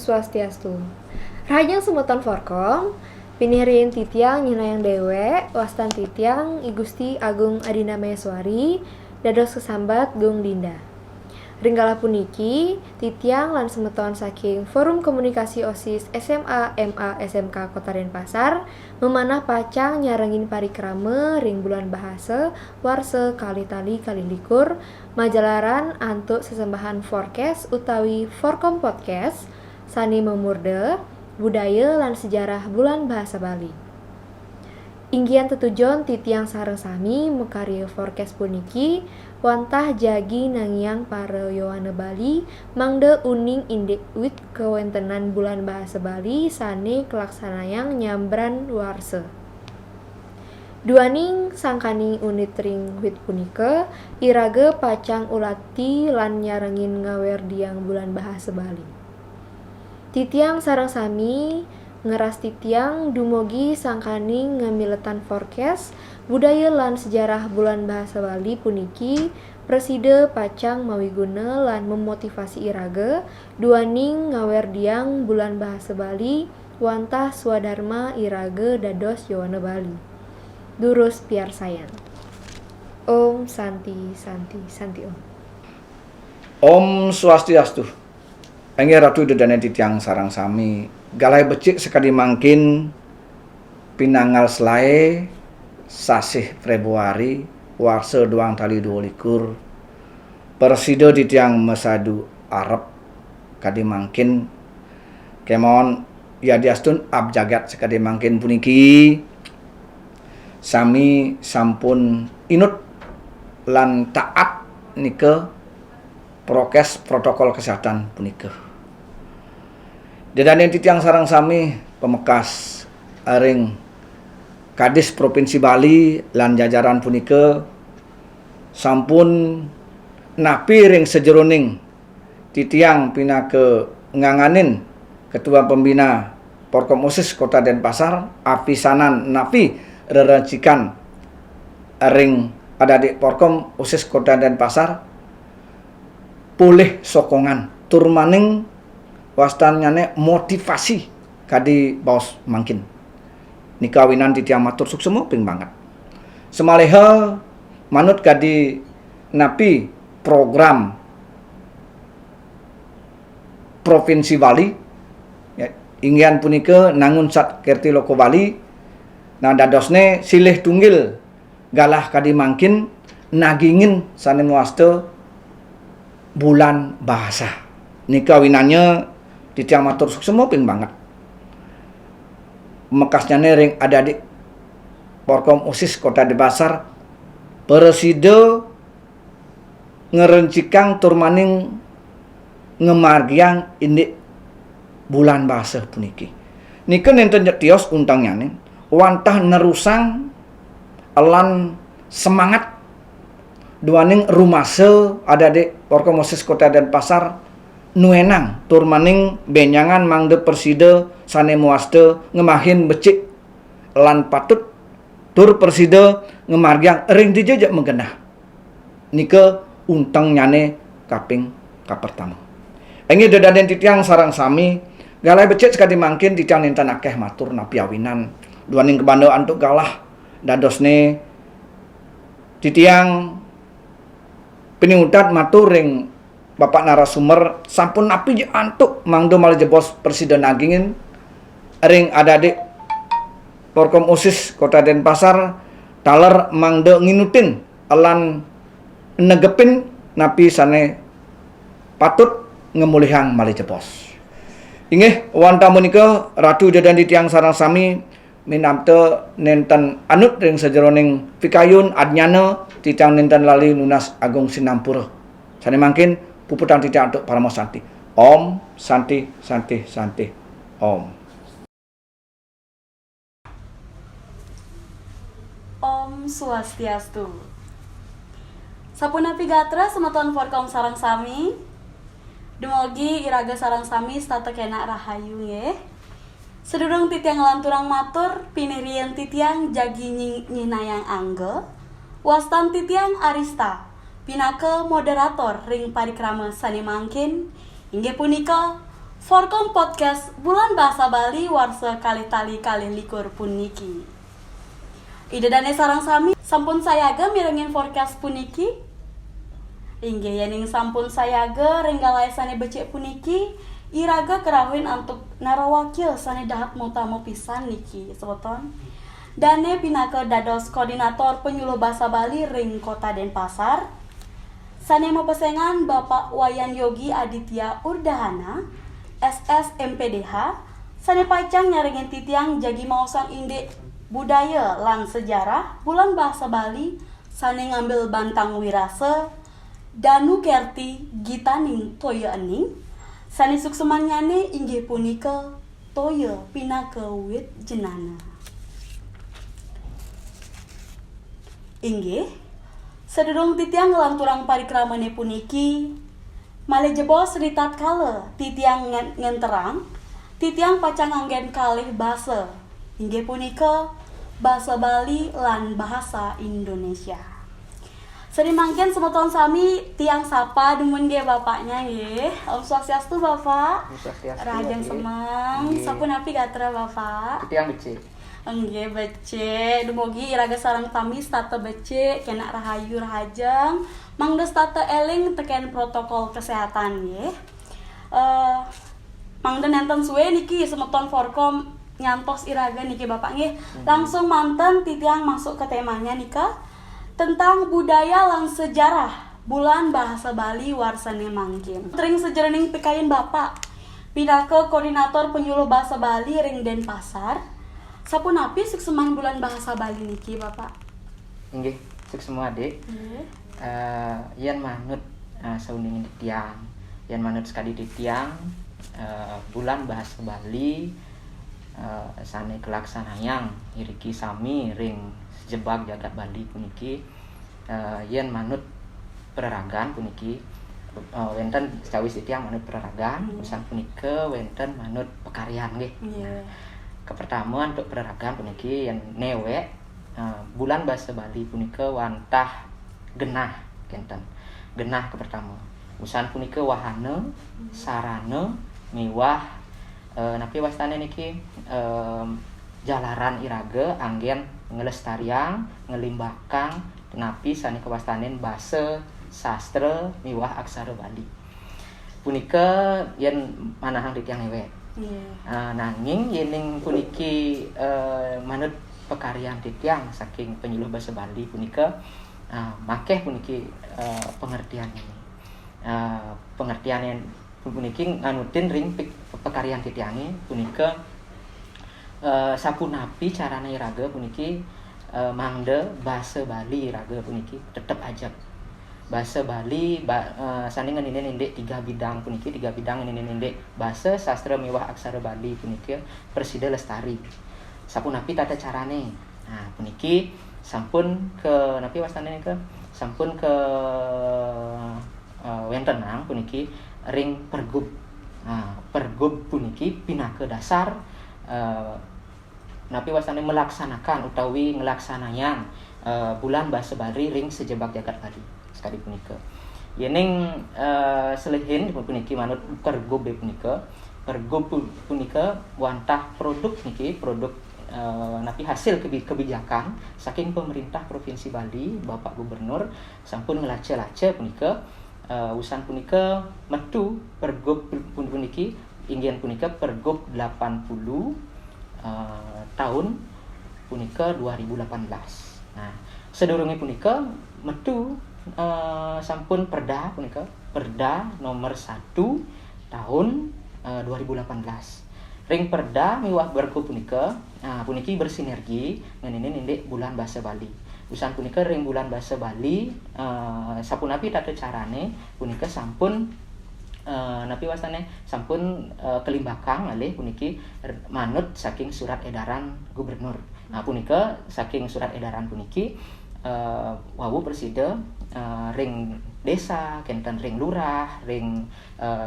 Swastiastu. Rahajang semeton forkom, pinihrin titiang nyinayang dewe, wastan titiang Igusti Agung Adina Mayaswari, dados kesambat Gung Dinda. Ringgala puniki, titiang lan semeton saking Forum Komunikasi OSIS SMA MA SMK Kota Denpasar memanah pacang nyarengin parikrame ring bulan bahasa warse kali tali kali likur majalaran antuk sesembahan forecast utawi Forkom Podcast sani memurde budaya lan sejarah bulan bahasa Bali. Inggian tetujon titiang sareng sami mekarya forecast puniki wantah jagi nangyang para Yohana Bali mangde uning indik wit kewentenan bulan bahasa Bali sane kelaksanayang nyambran warse. Duaning sangkani unit ring wit punika irage pacang ulati lan nyarengin ngawer diang bulan bahasa Bali. Titiang sareng sami ngeras titiang dumogi sangkani ngamiletan forecast budaya lan sejarah bulan bahasa Bali puniki preside pacang mawiguna lan memotivasi irage duaning ngawer diang bulan bahasa Bali wantah swadharma irage dados Yohana Bali. Durus piar sayan. Om Santi Santi Santi Om. Om Swastiastu. Engge ratu dedane titiang sarang sami galai becik sekali mangkin pinangal selae sasih Februari warse doang tali 22 persida di tiang mesadu Arab kadi mangkin kemon ya diastun abjagat sekali mangkin puniki sami sampun inut lan taat nike prokes protokol kesehatan punika. Dedane titiang sarang sami pemekas aring Kadis Provinsi Bali lan jajaran punika sampun napi ring sejeroning titiang pinake nganganin Ketua Pembina Porkom OSIS Kota Denpasar apisanan napi rerancikan ring adik Porkom OSIS Kota Denpasar pulih sokongan turmaning wastanyane motivasi kadi baos mangkin nikawinan titiang matur suksemo ping banget semaleha manut kadi napi program Provinsi Bali ya, inggian punika nangun sat kerti loko Bali nah dadosne silih tunggil galah kadi mangkin nagingin sane muaste bulan bahasa nikawinannya titiang matur suksemo ping banget mekasnya ring adik Porkom OSIS Kota Denpasar preside ngerencikang turmaning ngemargiang indik bulan bahasa puniki nike nenten tios untangnya nih wantah nerusang elan semangat duaning rumase adik Porkom OSIS Kota Denpasar nuenang turmaning benyangan mangde perside sane muaste ngemahin becik lan patut tur perside ngemargiang ring dijejak menggenah nike untang nyane kaping kapertama engi dedaden titiang sarang sami galai becik sekali mangkin titiang nintan akeh matur napi awinan duaning kebando antuk galah dadosne titiang piniutat matur ring Bapak narasumber sampun napi antuk mangdo malih jebos presiden agingin ring adik Porkom OSIS Kota Denpasar taler mangdo nginutin elan negepin napi sane patut ngemulihang malih jebos. Inggih wanta menika ratu dedan titiang sareng sami minamte nenten anut ring sajeroning pikayun adnyana titiang nenten lali lunas agung sinampura. Sane mangkin puputan titiang untuk Paramo Santi. Om Santi Santi Santi Om. Om Swastiastu. Sapunapi gatra semeton Forkom sarang sami. Dumogi iraga sarang sami stata kena rahayu nggih. Sedurung titiang lanturang matur pinirian titiang jagi nyinayang angge. Wastan titiang Arista pinake moderator ring parikrama sani mangkin inggih punika Forkom Podcast Bulan Bahasa Bali warsa kali tali kali likur puniki. Ide dane sarang sami sampun sayaga mirengin forecast puniki. Inggih yening sampun sayaga renggalai sane becek puniki iraga kerawin antuk narawakil sane dahat mutamu pisan niki soboton. Dane pinaka dados koordinator penyuluh bahasa Bali ring Kota Denpasar. Sane pesengan Bapak Wayan Yogi Aditya Urdahana SS MPDH, sane pacang nyaringin titiang jagi mausang inde budaya lan sejarah bulan bahasa Bali sane ngambil bantang wirase Danu Kerti Gitaning Toyo Ening sane suksemanyane inggih punika Toyo Pinaka Wit Jenana. Inggih sedurung titiang ngelanturang parikramane puniki Male jebos ritat kala titiang ngenterang titiang pacang anggen kalih basa inggih punika bahasa Bali lan bahasa Indonesia. Seri mangken semeton sami tiang sapa demen ge bapaknya nggih. Om Swastiastu Bapak. Rajang semang. Sapun api gatra Bapak. Titiang becik. Enggih becik, dumugi iraga sareng tami tata becik, kena rahayu rahajeng, mangdes tata eling teken protokol kesehatan nggih. Mangden enten suwe niki semeton Forkom nyantos iraga niki Bapak nggih. Langsung manten titiang masuk ke temanya nika tentang budaya lan sejarah bulan bahasa Bali warsane mangkin. Tering sejeroning pikayen Bapak pinaka koordinator penyuluh bahasa Bali ring Denpasar. Sapunapi sukseman bulan bahasa Bali niki Bapak? Inggih, suksema Adik. Yen manut sauning titiang, yen manut sekali titiang bulan bahasa Bali sane kelaksanayang iriki sami ring sejebak jagat Bali puniki yen manut peraragan puniki wenten sawis titiang manut peraragan, usan punika wenten manut pekaryan nggih. Kepertamuan untuk peraragan puniki yang newek bulan bahasa Bali punika wantah genah kenten genah kepertama usan punika wahana sarana miwah napi wastane niki jalaran iraga anggen ngelestariang ngelimbakang napi sane kewastanen basa sastra miwah aksara Bali punika yen manahang titiang newek. Nanging yening puniki manut pekaryan titiang saking penyuluh bahasa Bali punika makeh puniki pengertian ini pengertian yang puniki nganutin ring pekaryan titiange punika sapunapi carane iraga puniki mangde bahasa Bali iraga puniki tetep ajak bahasa Bali sanding ngendine indek tiga bidang ngendine bahasa sastra miwah aksara Bali puniki persida lestari. Sapunapi tata carane. Nah, puniki sampun ke napi wastane ke sampun ke wentenang puniki ring pergub. Nah, pergub puniki pinaka dasar napi wastane melaksanakan utawi ngelaksanayang bulan bahasa Bali ring sejebak jagat Bali. Sekali punika yening selehin puniki manut pergub punika wantah produk niki produk napi hasil kebijakan saking pemerintah Provinsi Bali Bapak Gubernur sampun ngelace-lace punika usan punika metu pergub puniki inggian punika pergub 80 tahun punika 2018. Nah sedurunge punika metu sampun perda punika perda nomor 1 tahun 2018 ring perda miwah berku punika puniki bersinergi ngenine indek bulan bahasa Bali usan punika ring bulan bahasa Bali sapunapi tata carane punika sampun napi wastane sampun kelimbakang alih puniki manut saking surat edaran gubernur. Punika saking surat edaran puniki wawu presida ring desa, kenten ring lurah, ring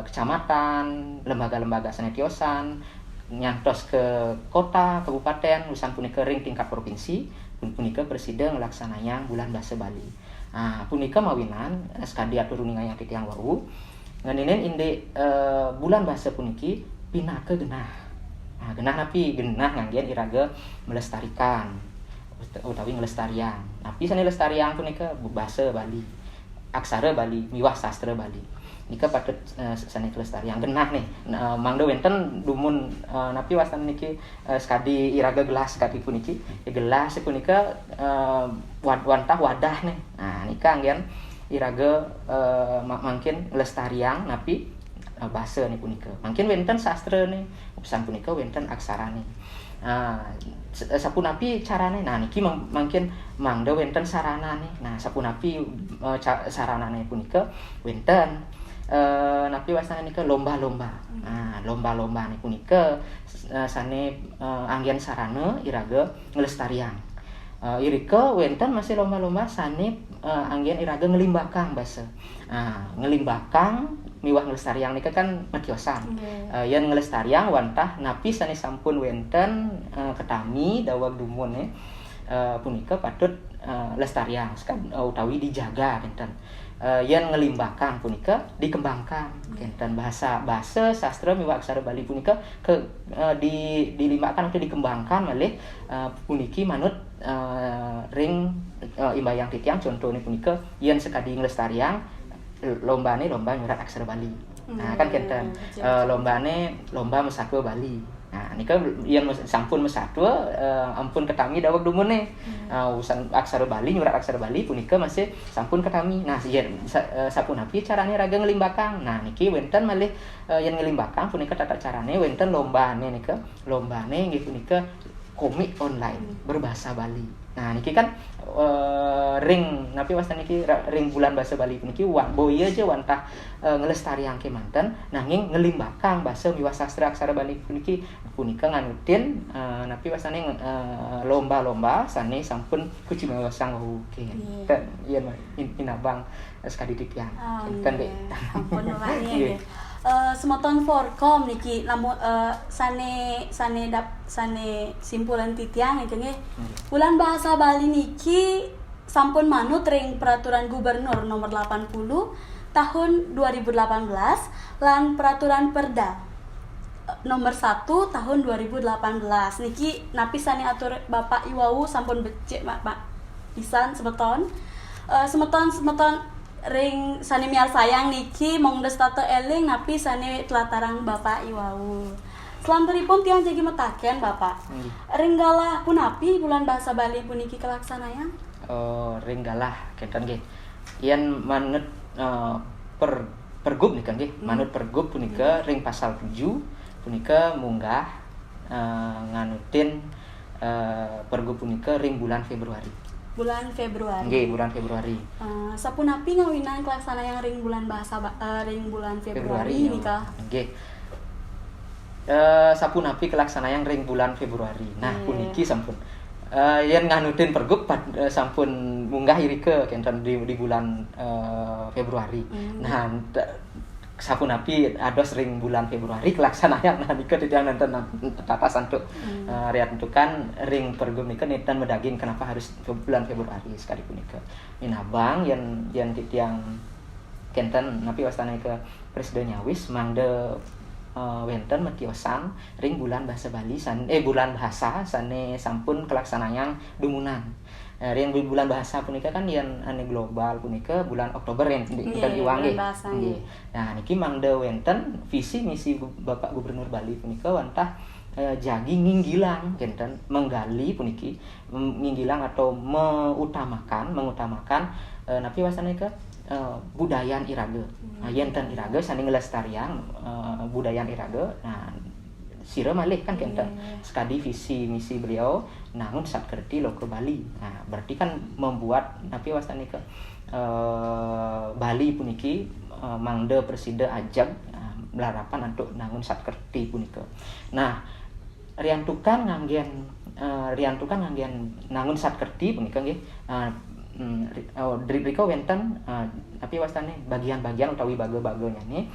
kecamatan, lembaga-lembaga sanetiosan, nyantos ke kota, kabupaten, usan punika ring tingkat provinsi, punika presida ngelaksananya bulan bahasa Bali. Punika mawinan SKD atur runingan yang titiang wau nganinen inde bulan basa puniki pinake genah. Nah, genah napi genah nganggen iraga melestarikan utawi ngelestarian. Napi sane lestarian punika basa Bali. Aksara Bali, miwah sastra Bali. Nika patut sane kelestarian genah nih. Mangda wenten dumun napi wastan niki skadi iraga gelas skadi puniki. Gelas punika wantah wadah nih. Nah, nika anggen iraga mangkin lestarian napi basa nih punika. Mangkin wenten sastra nih. Pesan punika wenten aksara nih. Sapunapi carane nah niki mangkin mangda wenten sarana nih. Nah sapunapi saranane punika wenten napi wasana nika lomba-lomba. Nah lomba-lomba nih punika sane anggen sarana iraga ngelestarian. Irika wenten masih lomba-lomba sane anggen iraga ngelimbakang basa. Ngelimbakang miwah ngelestarian nika kan matiosan. Yen ngelestarian wantah napi sane sampun wenten ketami dawag dumun punika patut lestarian utawi dijaga kenten. Yen ngelimbakang punika dikembangkan kenten bahasa sastra miwah aksara Bali punika dilimbakkan atau dikembangkan malih puniki manut ring imbayang titiang contohnya punika yen sekadi ngelestarian lomba nyurat aksara Bali. Nah kan kenten lombane lomba mesatwa Bali. Nah nika yen sampun mesatwa ampun ketami daweg dumune. Urusan aksara Bali nyurat aksara Bali punika masih sampun ketami. Nah yen sapunapi carane raga ngelimbakang. Nah niki wenten malih yen ngelimbakang punika tata carane wenten lombane nika. Lombane nggih punika komik online berbahasa Bali. Nah niki kan ring napi wastan niki ring bulan bahasa Bali puniki boya aja wantah ngelestarian kemanten nanging ngelimbakang bahasa miwah sastra aksara Bali puniki punika nganutin napi wastane lomba-lomba sane sampun kucimawasang oke. Kan yen inabang sekadi tipian. Kan dek. Ampun nggih. Semoton Forkom niki lamun sane simpulan titiang niki nggih. Bulan bahasa Bali niki sampun manut ring peraturan gubernur nomor 80 tahun 2018 lan peraturan Perda nomor 1 tahun 2018 niki napi sane atur Bapak Iwau sampun becik Pak pisan semeton ring sane miar sayang niki mong destata eling napi sane telatarang Bapak Iwau. Selanjutipun tiang jagi metaken Bapak. Ringgalah punapi bulan bahasa Bali puniki kelaksanaan? Ringgalah kenten nggih. Yen manut pergub nika nggih. Manut pergub punika ring pasal 7 punika munggah nganutin pergub punika ring bulan Februari. Bulan Februari. Nggih, bulan Februari. Sapunapi ngawinan kelaksana yang ring bulan bahasa ring bulan Februari nika. Nggih. Sapunapi kelaksana yang ring bulan Februari. Nah, puniki sampun yen nganutin pergub sampun munggah irike kenten di bulan Februari. Nah, sapunapi ados ring bulan Februari kelaksanaan nah nika tidak nonton tata santuk riat tentukan ring pergub nika neten medaging kenapa harus bulan Februari sekali punika minabang yang titiang kenten napi wastana ke presiden nyawis mangde wenten metiosan ring bulan bahasa Bali bulan bahasa sane sampun kelaksanaan dumunan. Ring bulan bahasa punika kan yang ane global punika bulan Oktober yang kita iwang nggih. Nah niki mangda wenten visi misi Bapak Gubernur Bali punika wantah jagi nginggilang kenten menggali puniki nginggilang atau mengutamakan napi wasana ke budayaan iraga. Nah yenten iraga sane ngelestarian budayaan iraga. Nah sira malih kan kenten sekadi visi misi beliau nangun satkerti loko Bali. Nah berarti kan membuat napi wastani ke Bali puniki mangde presida ajak melarapan untuk nangun satkerti punika. Nah riantukan nganggen nangun satkerti punika nggih. Riko wenten napi wastani bagian-bagian utawi baga-baganya nih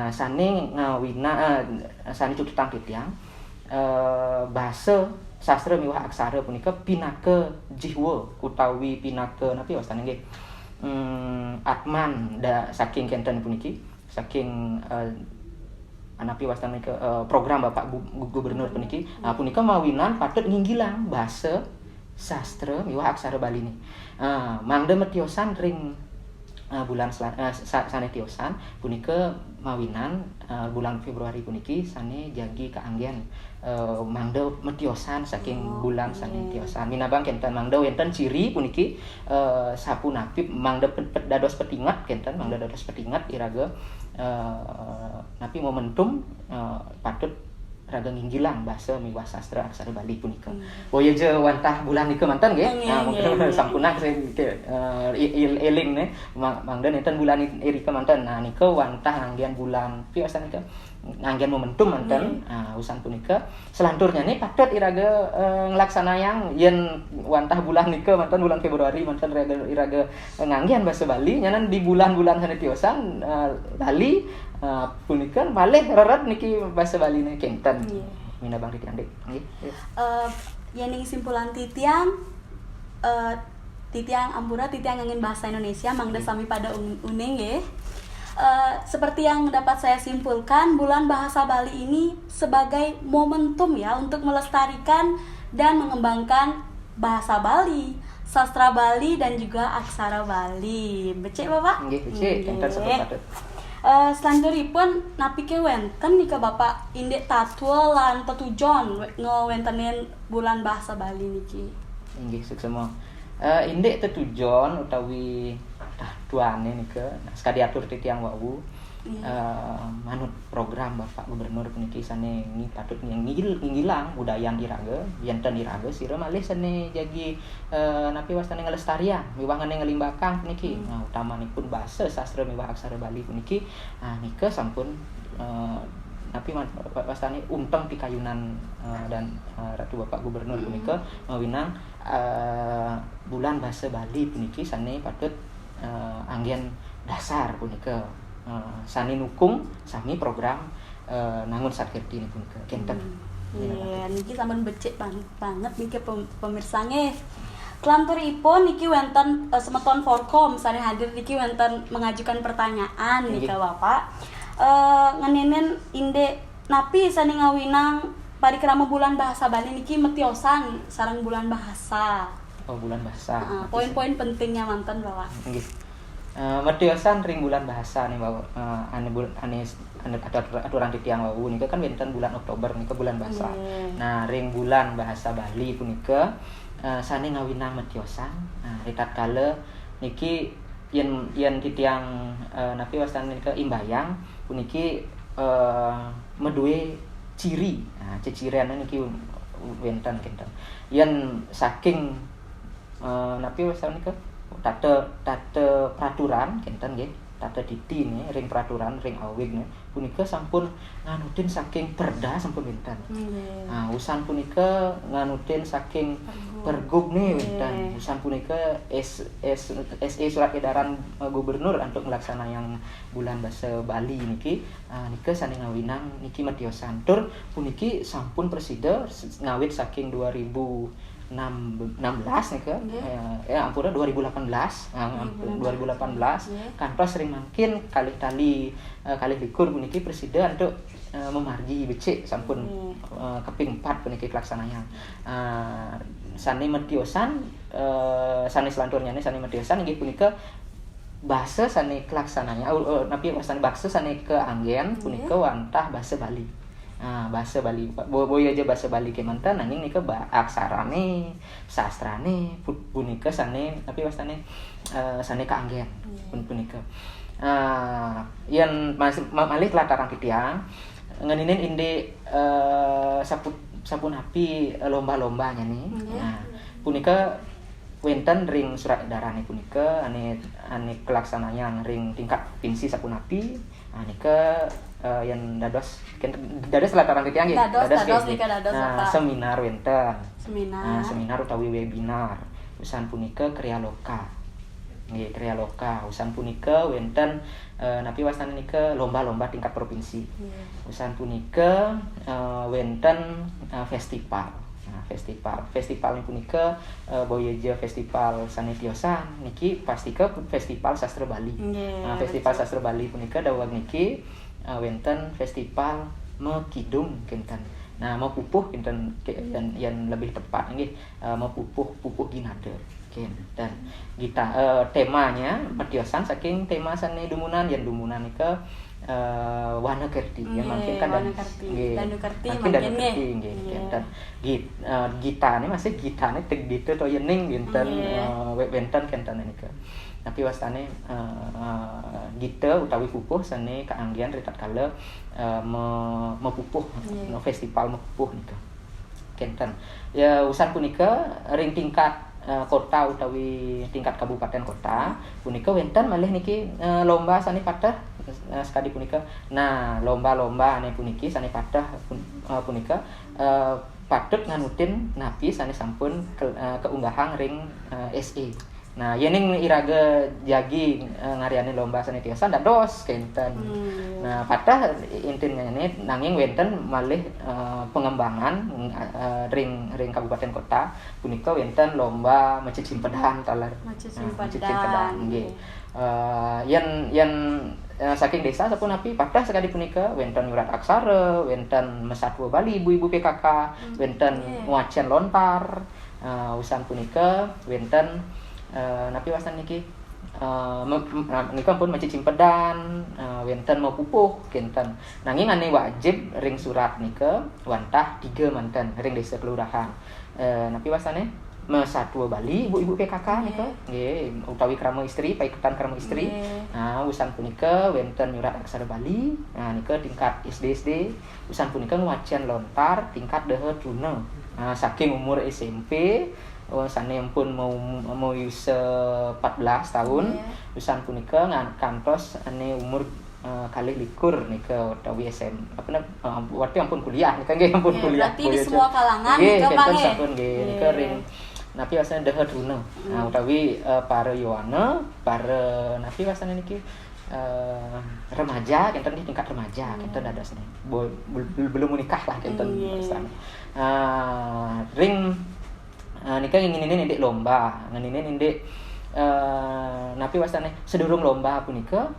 sane ngawina sane tututang titiang bahasa sastra miwah aksara punika pinake jiwa utawi pinake napi wastane nggih atman saking kenten puniki saking anapi wastan ke program Bapak Gubernur puniki punika mawinan patut nginggilang bahasa sastra miwah aksara Bali ni. Mangda metiosan ring bulan sane tiosan punika mawinan bulan Februari puniki sane jagi kaanggen mangda metiosan saking bulan sane tiosan. Minabang kenten mangda wenten ciri puniki sapunapi mangda dados petingat kenten mangda dados petingat iraga napi momentum patut raga nginggilang bahasa miwah sastra aksara Bali punika. Boya je wantah bulan nika mantan nggih. Mungkin sampuna eling ne mangda nenten bulan irika mantan. Nika wantah nganggian bulan piasa nika nganggian momentum mantan. Usan punika selanturnya nih patut iraga nglaksana yang yen wantah bulan nika mantan bulan Februari mantan iraga nganggian bahasa Bali nyanan di bulan-bulan sana tiosan Bali punika malih rerat niki bahasa Bali ne kenten. Mina Bang Titiang Dik. Nggih. Yening simpulan titiang titiang ampura titiang ngangin bahasa Indonesia mangda sami pada uning nggih. Seperti yang dapat saya simpulkan, bulan bahasa Bali ini sebagai momentum ya untuk melestarikan dan mengembangkan bahasa Bali, sastra Bali dan juga aksara Bali. Becik Bapak? Nggih, becik. Kenten sebut patut. Selanjutipun napi ke wenten nika Bapak indek tatwa lan tetujon ngewentenin bulan bahasa Bali niki. Inggih seksema. Indek tetujon utawi tahtuane nika sekali atur titiang wau. Manut program Bapak Gubernur puniki sane ngi patut nginggilang budaya iraga yenten iraga sira malih sane jagi napi wastane ngelestarian miwah ngene ngelimbakang puniki. Utamanipun bahasa sastra miwah aksara Bali puniki nika sampun napi wastane unteng pikayunan dan Ratu Bapak Gubernur punika mawinang bulan bahasa Bali puniki sane patut anggen dasar punika sani nukung sami program nangun sakirti ini pun kenten. Iya, niki sampun becik banget niki pemirsa nggih. Kelanturipun niki wonten semeton Forkom sane hadir niki wonten mengajukan pertanyaan nika Bapak. Ngenenen inde napi sane ngawinang parikrama bulan bahasa Bali niki metiosan sareng bulan bahasa. Oh, bulan bahasa. Poin-poin pentingnya mantan Bapak. Nggih. Metiosan ring bulan bahasa nih Bapak. Ane aturan titiang wau nika kan wonten bulan Oktober nika bulan bahasa. Nah, ring bulan bahasa Bali punika sane ngawinang metiosan. Nah, rikat kala niki yen titiang napi wastan nika imbayang puniki meduwe ciri. Nah, cicireane niki wonten kenten. Yen saking napi wastan nika tata peraturan kenten nggih tata diti nih ring peraturan ring awig nih punika sampun nganutin saking perda sampun wonten. Nah, usan punika nganutin saking pergub nih wonten. Usan punika SE surat edaran gubernur untuk melaksana yang bulan bahasa Bali niki nika sane ngawinang niki metiosan tur puniki sampun presida ngawit saking 2016 nika ampura 2018 kantos sering makin kali likur puniki presiden untuk memargi becik sampun keping 4 puniki kelaksananya sane metiosan sane selanturnya sane metiosan nggih punika bahasa sane kelaksananya napi sane bahasa sane keanggen punika wantah bahasa Bali. Bahasa Bali boya aja bahasa Bali kemantan nanging nika aksarane sastrane punika sane tapi wastane sane kaanggen punika yen malih lataran titiang ngeninin inde sapun api lomba-lombanya nih. Nah, punika wenten ring surat edaran punika ane kelaksananya ring tingkat provinsi sapun api nika yang dados lataran titiang nggih dados seminar wenten seminar utawi webinar usan punika kriya loka nggih kriya loka usan punika wenten napi wastan nika lomba-lomba tingkat provinsi usan punika wenten Nah, festival ini punika boyeja festival sanetiosan niki pasti ke festival sastra Bali. Nah, festival sastra Bali punika dawuh niki wenten festival Mekidung kinten. Nah, mau pupuh kinten yang lebih tepat nggih mau pupuh ginader. Dan kita temanya petiosan saking tema sane dumunan yang dumunan nika Wana Kerti yang mungkin kan Wana Kerti Danu Kerti nggih dan gitane masih gitane tegdite to yening dinten wenten kenten nika tapi wastane gita utawi pupuh sane kaanggian ritat kala mepupuh no festival mepupuh nika kenten ya usan punika ring tingkat kota utawi tingkat kabupaten kota punika wenten malih niki lomba sane patah sekali punika. Nah, lomba-lomba ane puniki sane patah punika patut nganutin napi sane sampun keunggahan ring SE. Nah, yening iraga jagi ngariane lomba sane tiasa dados kenten. Nah, patah intinya ini nanging wenten malih pengembangan ring kabupaten kota punika wenten lomba macet simpedan talar. Macet simpedan nggih. Yen saking desa sampun api patah sekali punika wenten nyurat aksara, wenten mesatwa Bali ibu-ibu PKK, wenten nguacian lontar, usan punika wenten napi wasan niki nika pun macet simpedan, wenten mau pupuh kinten. Nanging ane wajib ring surat nika wantah 3 manten ring desa kelurahan. Napi wasane mesatwa Bali ibu-ibu PKK nika nggih utawi krama istri paiketan krama istri. Nah usan punika wenten nyurat aksara Bali. Nah nika tingkat SD usan punika nguacian lontar tingkat dehet runa. Nah saking umur SMP sane pun mau use 14 tahun usan punika kantos ane umur kali likur nika utawi SM waktu ampun kuliah nika nggih ampun kuliah. Berarti di semua kalangan nika Bang nika ring napi wasane dehet runa. Nah utawi para yowana, para napi wasane niki remaja kenten di tingkat remaja kenten dados nih. Belum menikah lah kenten wasane. Ring nika nginin ndek lomba, nginin ndek napi wasane sedurung lomba punika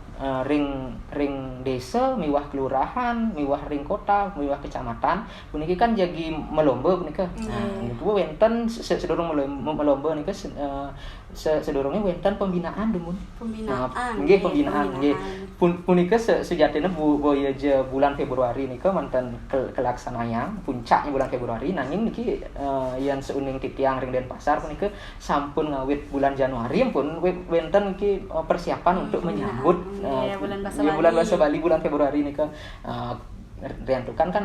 ring desa miwah kelurahan miwah ring kota miwah kecamatan puniki kan jagi melomba punika. Nah niku wenten sedurung melomba nika sedurunge wenten pembinaan dumun nggih pembinaan nggih punika sejatine boyeja bulan Februari nika manten kelaksanaan puncaknya bulan Februari nanging niki yen seuning titiang ring Denpasar punika sampun ngawit bulan Januari pun wenten iki persiapan untuk menyambut bulan Bahasa Bali bulan Februari nika riantukan kan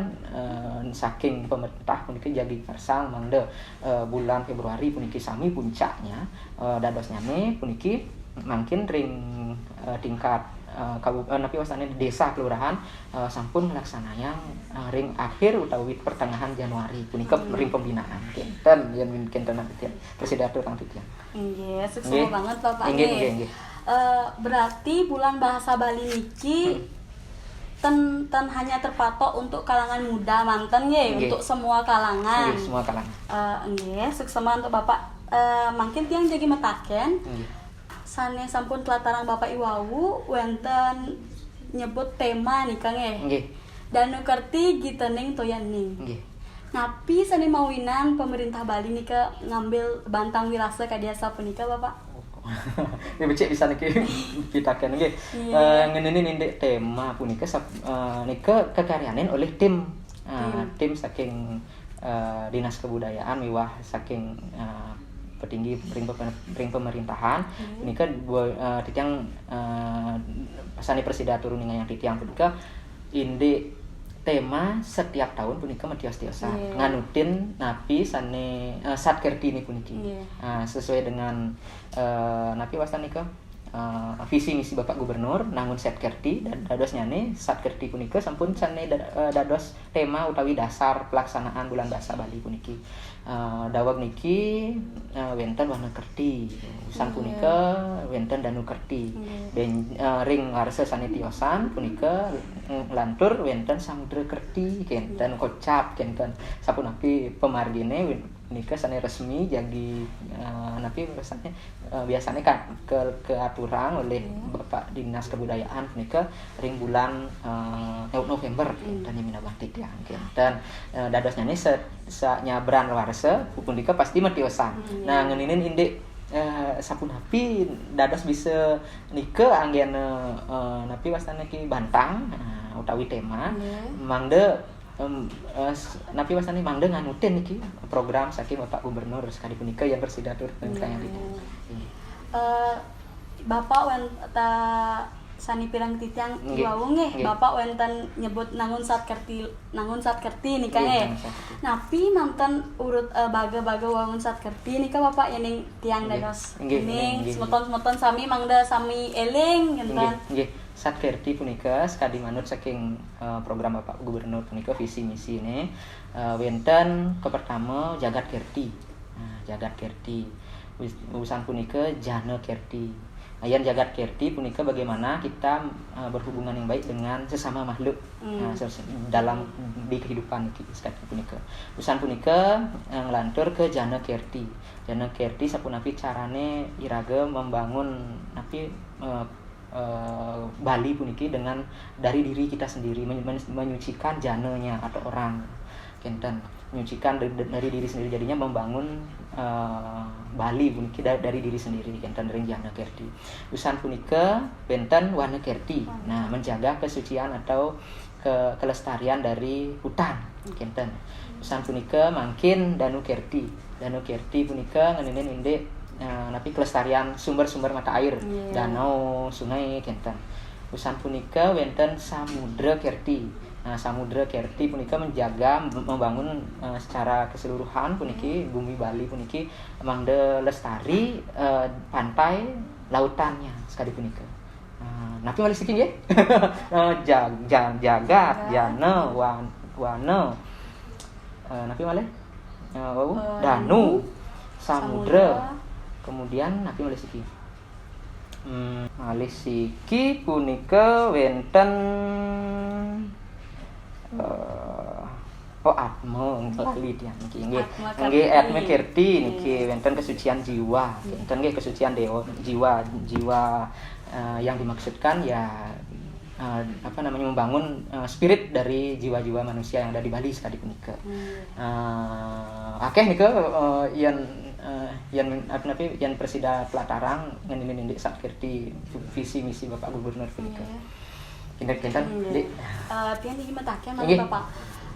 saking pemerintah puniki jagi karsang mangda bulan Februari puniki sami puncaknya dadosnya ne puniki mungkin ring tingkat napi wasane desa kelurahan sampun melaksananya ring akhir utawi pertengahan Januari punika ring pembinaan kenten yen kenten nanti presidatur Kang Titian. Nggih, sukses banget Bapak nggih. Berarti bulan bahasa Bali niki ten hanya terpatok untuk kalangan muda manten nggih untuk semua kalangan. Nggih, semua kalangan. Nggih, sukses untuk Bapak mungkin tiang jadi metaken. Sane sampun telatarang Bapak Iwau wenten nyebut tema nih Kang nggih. Danu Kerti gitening toyaning. Nggih. Napi sane mawinan pemerintah Bali nika ngambil bantang wirasa kadiasa punika Bapak. Ini becik bisa niki pitaken nggih. Ngeneni ndek tema punika nika kekaryanen oleh tim saking Dinas Kebudayaan miwah saking petinggi ring pemerintahan punika titiang sani presida turun yang titiang punika indek tema setiap tahun punika metios-tiosan nganutin napi sane Satkerti ini puniki. Sesuai dengan napi wastan nika visi misi Bapak Gubernur nangun Satkerti dan dados nyane Satkerti punika sampun sane dados tema utawi dasar pelaksanaan bulan bahasa Bali puniki. daweg niki wenten warna kerti. Usan punika wenten danu kerti. Ben ring warsa sanitiosan punika lantur wenten samudra kerti kenten kocap kenten sapunapi pemargine punika sane resmi jadi napi biasanya kan ke aturang oleh Bapak Dinas Kebudayaan punika ring bulan November dan minabang titiang kenten dadosnya ini nyabran warsa punika pasti matiosan. Nah ngeninin indik sapunapi dados bisa nike anggen napi wastana ki bantang utawi tema mangde napi wastani mangde nganutin niki program saking Bapak Gubernur sekali punika yang bersidatur tentang itu. Bapak wenta sani pirang titiang iwawung Bapak wenten nyebut nangun sat kerti nika napi mantan urut baga wangun sat kerti nika Bapak yang tiang dados ini semeton sami mangda sami eling kan. Sat kerti punika sekali manut saking program Bapak Gubernur punika visi misi ini wenten pertama jagat kerti. Jagat kerti urusan punika jana kerti. Ayan jagat kerti punika bagaimana kita berhubungan yang baik dengan sesama makhluk dalam di kehidupan sekali punika. Urusan punika ngelantur ke jana kerti. Jana kerti sapunapi carane iraga membangun napi Bali puniki dengan dari diri kita sendiri menyucikan jananya atau orang kenten menyucikan dari diri sendiri jadinya membangun Bali puniki dari diri sendiri kenten ring jana kerti. Usan punika benten warna kerti. Nah menjaga kesucian atau kelestarian dari hutan kenten. Usan punika mangkin danu kerti. Danu kerti punika ngeninin indik napi kelestarian sumber-sumber mata air danau sungai kenten. Usan punika wenten samudra kerti. Nah samudra kerti punika menjaga membangun secara keseluruhan puniki bumi Bali puniki mangde lestari pantai lautannya sekali punika. Napi malih siking nggih. Jagat jana wana napi malih danu samudra kemudian napi malih siki malih siki punika wenten atma lali tiyang niki nggih atma kerti niki wenten kesucian jiwa wenten nggih kesucian dewa jiwa yang dimaksudkan ya membangun spirit dari jiwa-jiwa manusia yang ada di Bali sekali punika. Akeh nika yang presida Pelatarang ngeninin indik sat kerti visi misi Bapak Gubernur punika. Kinten Dik. Pian iki metake mangga Bapak.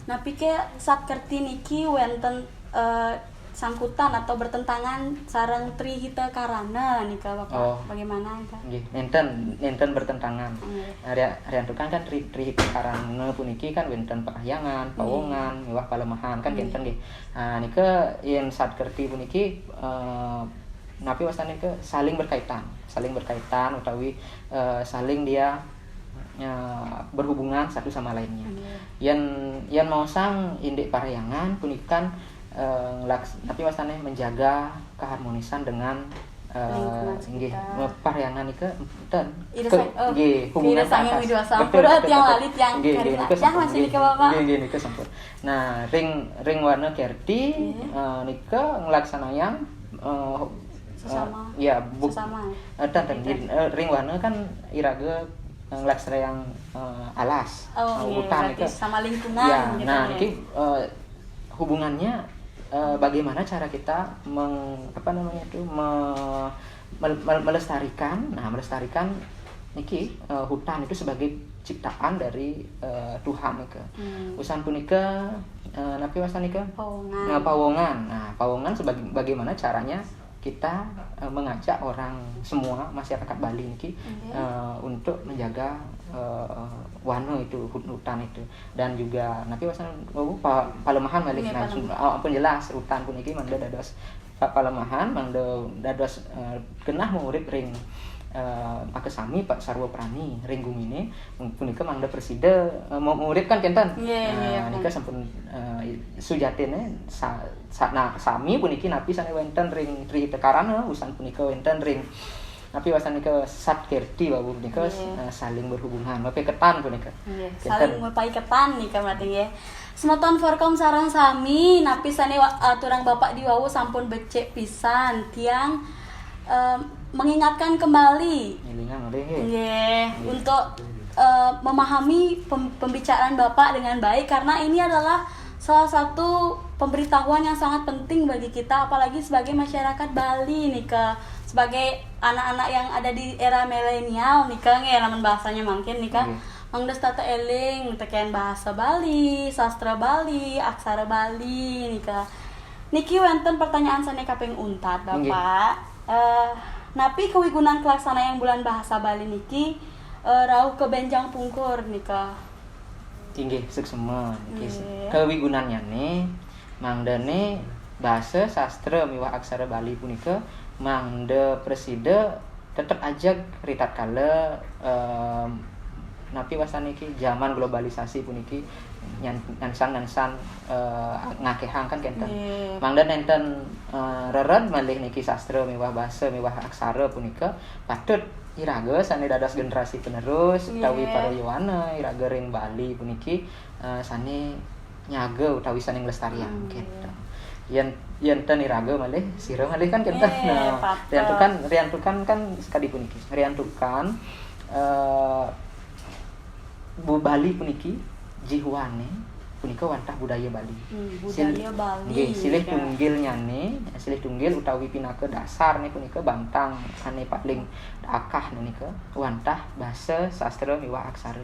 Napi ke sat kerti niki wenten sangkutan atau bertentangan sareng Trihita Karana nika Bapak. Bagaimana nika? Nggih, nenten bertentangan. Riantukan kan Trihita Karana puniki kan wenten parahyangan, pawongan, miwah palemahan kan kenten nggih. Nika yen sat kerti puniki napi wastane ke saling berkaitan utawi saling dia berhubungan satu sama lainnya. Yen mau sang indik parahyangan punikan tapi wastane menjaga keharmonisan dengan nggih paryangan nika enten nggih hubungan sang widya sampurna tiang lalit yang karya masih nika Bapak nggih nika sampun. Nah ring warna kerti nika nglaksanayang sesama ring warna kan iraga nglaksanayang alas hutan nika sama lingkungan ya. Nah niki hubungannya bagaimana cara kita melestarikan niki hutan itu sebagai ciptaan dari Tuhan nika. Usan punika napi wastan nika pawongan. Nah pawongan sebagai bagaimana caranya kita mengajak orang semua masyarakat Bali niki untuk menjaga warna itu hutan itu dan juga napi wasan palemahan malih penjelas hutan puniki mangda dados palemahan mangda dados kenah murid ring Ake sami Pak Sarwo Prani ring gumine punika mangda presida murid kan kenten. Nika sampun sujatene sami puniki napi sane wonten ring tri tekarana usan punika wonten ring napi wasan nika sat kerti babu punika saling berhubungan mape ketan punika. Saling ketan nika berarti nggih. Semeton Forkom sareng sami napi sane aturang Bapak diwawu sampun becek pisan tiang mengingatkan kembali untuk memahami pembicaraan Bapak dengan baik karena ini adalah salah satu pemberitahuan yang sangat penting bagi kita apalagi sebagai masyarakat Bali nih sebagai anak-anak yang ada di era milenial nih namun bahasanya mungkin nih mangdes tata eling tekan bahasa Bali, sastra Bali, aksara Bali nih niki wonten pertanyaan sane kaping untat Bapak. Napi kewigunan kelaksana yang bulan bahasa Bali niki rauh ke benjang pungkur nika. Inggih seksema niki. Kewigunannya nih mangdane bahasa sastra miwah aksara Bali punika mangda presida tetap aja ritat kala napi wasan niki zaman globalisasi puniki nyansan ngakehang kan kenten. Mangda nenten reret malih niki sastra miwah bahasa miwah aksara punika patut iraga sane dados generasi penerus utawi para yuwana iraga ring Bali puniki sane nyaga utawi sane nglestarian kenten. Yen ten iraga malih sira malih kan kenten. Riantukan kan sekali puniki. Riantukan Bu Bali puniki jihuane punika wantah budaya Bali. Budaya Bali. Nggih, silih tunggil utawi pinaka dasar nih punika bantang ane paling akah nika wantah bahasa sastra miwah aksara.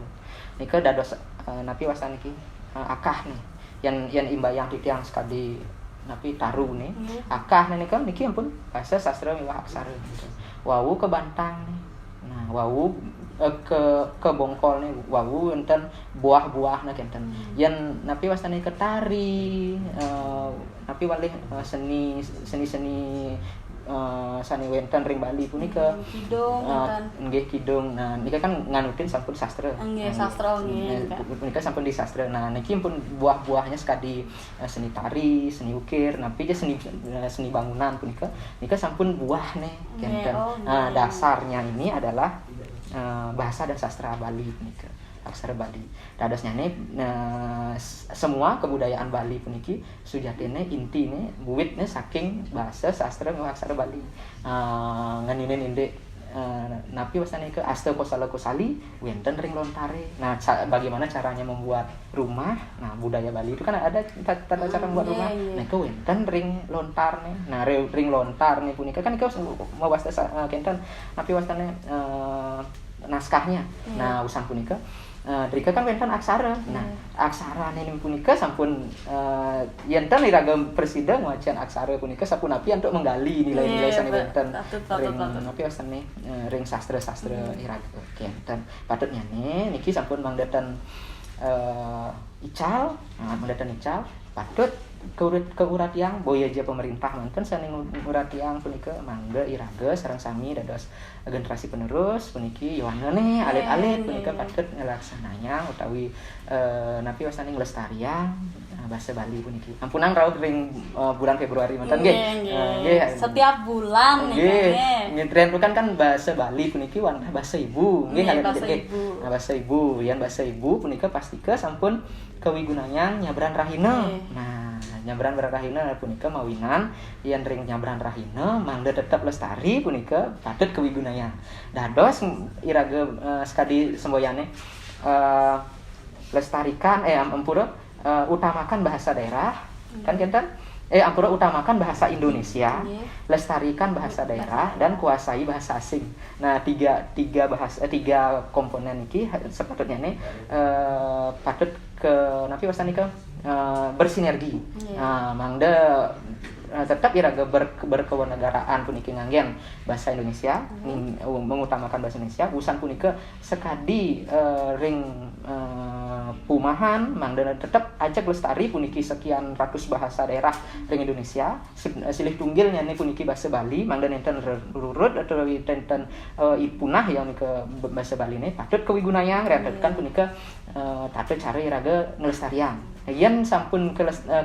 Nika dados napi wasan niki akah nih. Yen imbayang titiang sekali napi taru nih. Akah nika niki ampun bahasa sastra miwah aksara. Wawu ke bantang nih. Nah, wawu ke bongkol nih wawu enten buah-buah na kenten yen napi wasane ketari napi walih seni sani wenten ring Bali punika kidung nggih kidung. Nah nika kan nganutin sampun sastra nggih sastra nggih punika sampun di sastra. Nah niki pun buah-buahnya sekadi seni tari seni ukir napi je seni bangunan punika nika sampun buah nih kenten. Nah dasarnya ini adalah bahasa dan sastra Bali punika aksara Bali. Dadosnya nih semua kebudayaan Bali puniki sujatine intine buitne saking bahasa sastra miwah aksara Bali. Nganinen inde napi wasane ke asta kosala kosali wenten ring lontare. Nah bagaimana caranya membuat rumah? Nah budaya Bali itu kan ada tata cara membuat rumah. Nah itu wenten ring lontar nih. Nah ring lontar nih punika kan itu mau bahasa kenten napi wasane naskahnya. Nah usan punika Drika kan wenten aksara. Nah, aksara ini punika sampun yen-ten iraga presida macan aksara punika sampun api untuk menggali nilai-nilai sane wenten. Ring api wasane ring sastra-sastra iraga kenten. Patutnya niki sampun mangdatan ical, mangdatan ical patut keurat yang boya aja pemerintah mangken saning urat yang punika mangga iraga sareng sami dados generasi penerus puniki yowana nih alit-alit punika patut ngelaksananya utawi napi wasane nglestarian bahasa Bali puniki. Ampunang raut ring bulan Februari manten nggih. Setiap bulan nggih. Ngetren kan bahasa Bali puniki wantah bahasa ibu nggih ngalih nah bahasa ibu yen bahasa ibu punika pastika sampun kawigunanya nyabran rahina. Nah nyabran rahina punika mawinan yen ring nyabran rahina mangda tetep lestari punika patut kawigunanya. Dados iraga sekadi semboyane lestarikan ampura utamakan bahasa daerah kan kenten ampura utamakan bahasa Indonesia, lestarikan bahasa daerah dan kuasai bahasa asing. Nah tiga komponen iki sepatutnya nih patut ke napi wasanika bersinergi. Mangda tetap iraga berkewarganegaraan puniki nganggen bahasa Indonesia mengutamakan bahasa Indonesia busan punika sekadi ring Pumahan mangda tetap ajak lestari puniki sekian ratus bahasa daerah ring Indonesia silih tunggil nyane puniki bahasa Bali mangda nenten rurut atau nenten ipunah yang ke bahasa Bali ini patut kawigunayang reatetkan punika tato cari iraga ngelestarian yen sampun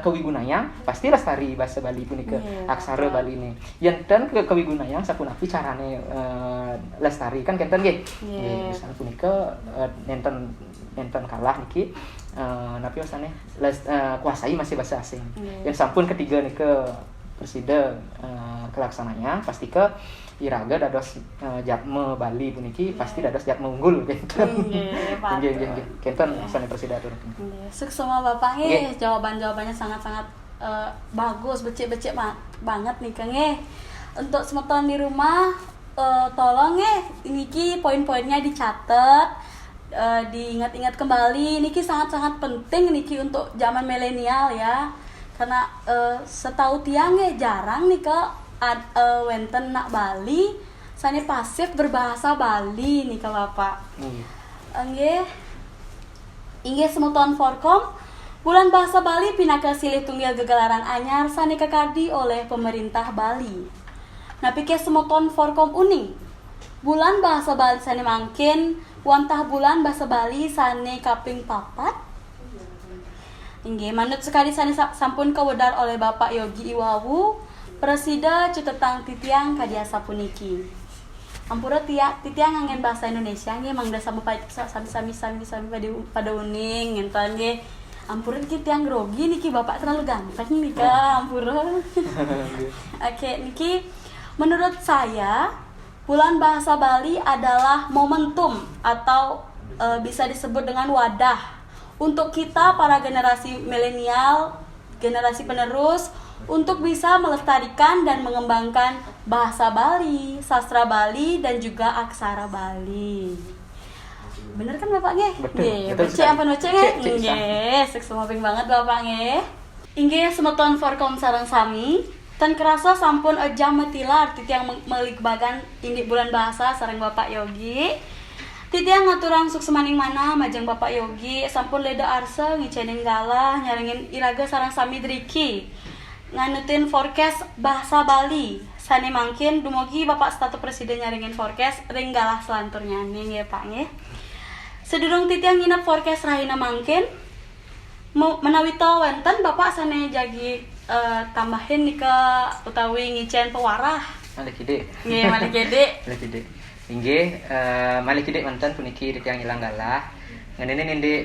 kawigunayang pasti lestari bahasa Bali punika aksara Bali ini yen kawigunayang sapunapi carane lestari kan kenten nggih misal punika nenten kalah niki napi wasane kuasai masih bahasa asing yang sampun ketiga nika presiden kelaksananya pasti ke iraga dados jatme Bali puniki pasti dados jatme unggul kenten nggih kenten wasane presiden atur sukses sama Bapak nggih jawabannya sangat-sangat bagus becik-becik banget nih Kang nggih untuk semeton di rumah tolong niki poin-poinnya dicatat diingat-ingat kembali niki sangat-sangat penting niki untuk zaman milenial ya karena setahu tiang jarang nih ke wenten nak Bali sane pasif berbahasa Bali nih ke Bapak inggih semeton Forkom bulan bahasa Bali pinaka silih tunggal gegalaran anyar sane kekadi oleh pemerintah Bali. Nah pikir semeton Forkom uning. Bulan bahasa Bali sane mangkin wantah bulan bahasa Bali sane kaping papat. Inggih manut sekali sane sampun kawedar oleh Bapak Yogi Iwawu, Presida Cutetang Titiang kadiasa puniki. Ampura titiang ngangen bahasa Indonesia nggih mangda sami pada uning ngenten nggih. Ampura titiang grogi niki Bapak terlalu ganteng nih ampura. Oke, niki menurut saya bulan bahasa Bali adalah momentum atau bisa disebut dengan wadah untuk kita para generasi milenial, generasi penerus untuk bisa melestarikan dan mengembangkan bahasa Bali, sastra Bali dan juga aksara Bali. Bener kan Bapak nggih? Nggih, becik ampun becik nggih. Nggih, sukses banget Bapak nggih. Inggih semeton Forkom sareng sami tan kerasa sampun jam metilar titiang meligbagan ini bulan bahasa sareng Bapak Yogi. Titiang ngaturang sukses maning mana majeng Bapak Yogi sampun leda arsa ngicening galah nyaringin iraga sareng sami driki. Nganutin forecast bahasa Bali. Sane mangkin dumugi Bapak Statu Presiden nyaringin forecast ring galah selanturnya nih ya Pak nggih. Sedurung titiang nginep forecast rahina mangkin menawi to wenten Bapak sane jagi tambahin nih ke utawi ngicen pewarah. Malik ide. Nggih, malik ide. Malik ide. Inggih malik ide mantan puniki titiang ilang galah. Ngenene nindi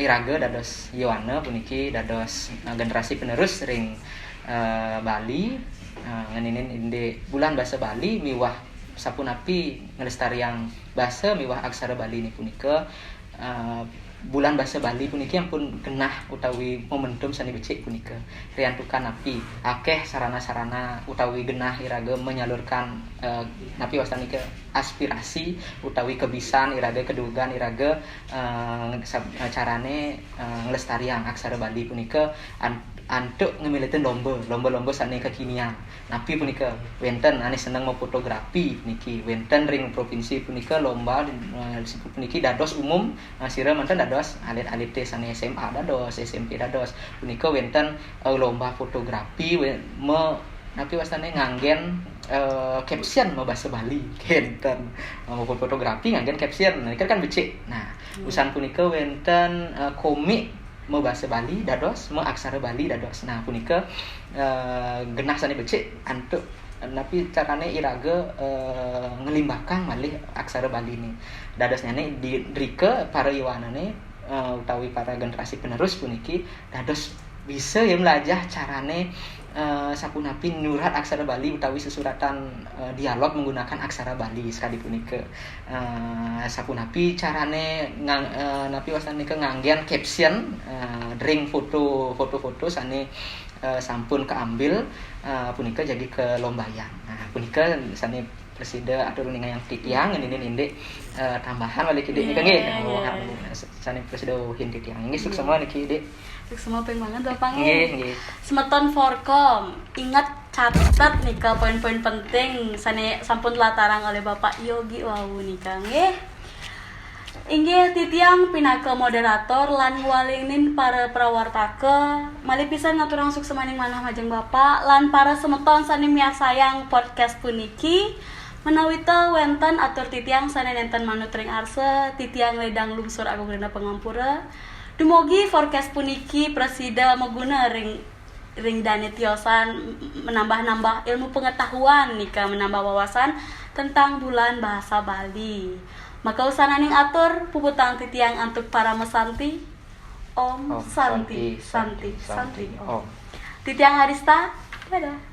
iraga dados Yowana puniki dados generasi penerus ring Bali ngenene inde bulan bahasa Bali miwah sapunapi ngelestariang bahasa miwah aksara Bali ini punika bulan bahasa Bali puniki ampun genah utawi momentum sani becik punika riantukan napi akeh sarana-sarana utawi genah iraga menyalurkan napi wastani ke aspirasi utawi kebisan iraga kedugan iraga carane ngelestariang aksara Bali punika antuk ngemiliteun lomba sane kekinian napi punika wenten ane seneng mau fotografi puniki wenten ring provinsi punika lomba puniki dados umum sira manten dados alit-alit sane SMA dados SMP dados punika wenten lomba fotografi napi wasane nganggen caption mau bahasa Bali kenten mau fotografi nganggen caption nah kan becik nah usan punika wenten komik mau bahasa Bali dados mau aksara Bali dados nah punika genah sane becik antuk napi carane iraga ngelimbahkan malih aksara Bali ini dados nyane drike para iwanane utawi para generasi penerus puniki dados bisa ya melajah carane sapunapi nyurat aksara Bali utawi sesuratan dialog menggunakan aksara Bali sekali punika sapunapi carane napi wasane ke nganggen caption ring foto-foto sane sampun keambil punika jadi ke lombayang nah punika sane presida atur ninga yang titiang ini nindek tambahan balik ide nika nggih sane presida hin titiang nggih sukses semua niki ide semua pengen banget Bapak nggih. Semeton Forkom, ingat catat nih ke poin-poin penting sane sampun latarang oleh Bapak Yogi Wawu nih Kang nggih. Inggih titiang pinaka moderator lan walingnin para prawartake malih pisan ngaturang sukses maning manah majeng Bapak lan para semeton sani miarsayang podcast puniki menawi teu wenten atur titiang sane nenten manut ring arse titiang ledang lungsur agung rena pangampura dumugi forecast puniki presida meguna ring dane tiosan menambah-nambah ilmu pengetahuan nika menambah wawasan tentang bulan bahasa Bali. Maka usananing atur puputang titiang antuk para mesanti. Om Santi Santi Santi Om. Titiang Harista, dadah.